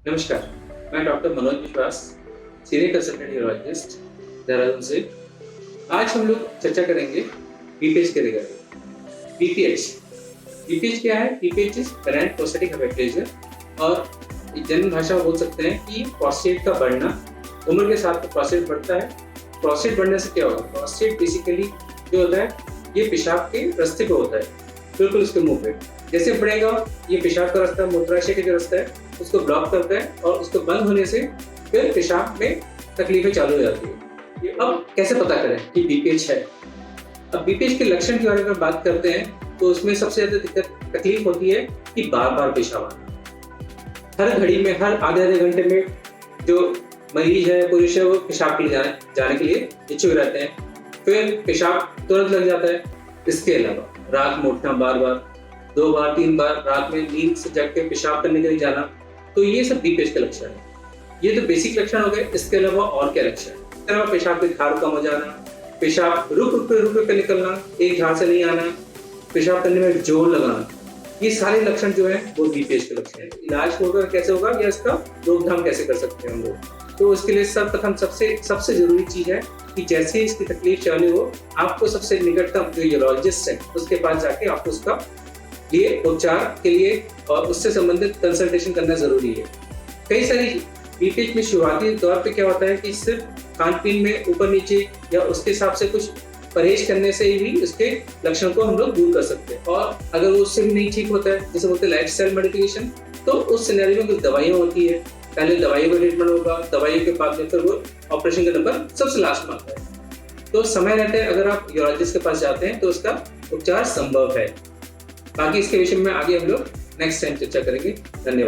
नमस्कार, मैं डॉक्टर मनोज विश्वास, सीनियर कंसल्टेंट यूरोलॉजिस्ट, देहरादून से। आज हम लोग चर्चा करेंगे बीपीएच के रिगार्डिंग। बीपीएच बीपीएच क्या है? BPH is benign prostatic hyperplasia और जनरल भाषा में बोल सकते हैं कि प्रोस्टेट का बढ़ना, उम्र के साथ प्रोस्टेट बढ़ता है। प्रोस्टेट बढ़ने से क्या होगा? प्रोस्टेट बेसिकली जो होता है ये पेशाब के रास्ते पे होता है, बिल्कुल उसके मुंह पे। जैसे बढ़ेगा ये पेशाब का रास्ता, मूत्राशय का जो रास्ता है उसको ब्लॉक करता है और उसको बंद होने से फिर पेशाब में तकलीफें चालू हो जाती है। ये अब कैसे पता करें कि बीपीएच है? अब बीपीएच के लक्षण के बारे में बात करते हैं तो उसमें सबसे ज्यादा तकलीफ होती है कि बार बार पेशाब आना। हर घड़ी में, हर आधे घंटे में जो मरीज है, पुरुष है, वो पेशाब के लिए जाने के लिए इच्छुक रहते हैं, फिर पेशाब तुरंत लग जाता है। इसके अलावा रात में उठना, बार बार 2 बार 3 बार रात में नींद से जग के पेशाब करने के लिए जाना, तो ये सब बीपीएच के लक्षण है। ये तो बेसिक लक्षण हो गए। इसके अलावा और क्या लक्षण है? इसके अलावा पेशाब की धार कम हो जाना, पेशाब रुक रुक के निकलना, एक धार से नहीं आना, पेशाब करने में जोर लगाना, ये सारे लक्षण जो है वो बीपीएच के लक्षण है। इलाज होगा कैसे होगा या इसका रोकथाम कैसे कर सकते हैं हम लोग? तो इसके लिए सर्वप्रथम सबसे जरूरी चीज है कि जैसे इसकी तकलीफ चालू हो, आपको सबसे निकटतम जो यूरोलॉजिस्ट है उसके पास जाके आपको उसका लिए उपचार के लिए और उससे संबंधित कंसल्टेशन करना जरूरी है। कई सारी बीपीएच में शुरुआती दौर पे क्या होता है कि सिर्फ खान पीन में ऊपर नीचे या उसके हिसाब से कुछ परहेज करने से ही इसके लक्षण को हम लोग दूर कर सकते हैं। और अगर वो उससे भी नहीं ठीक होता है, जैसे बोलते हैं लाइफस्टाइल मेडिकेशन, तो उस सिनेरियो में कुछ दवाइयाँ होती है। पहले दवाइयों का ट्रीटमेंट होगा, दवाइयों के बाद में फिर वो ऑपरेशन का नंबर सबसे लास्ट में आता है। तो समय रहते हैं अगर आप यूरोलॉजिस्ट के पास जाते हैं तो उसका उपचार संभव है। बाकी इसके विषय में आगे हम लोग नेक्स्ट टाइम चर्चा करेंगे। धन्यवाद।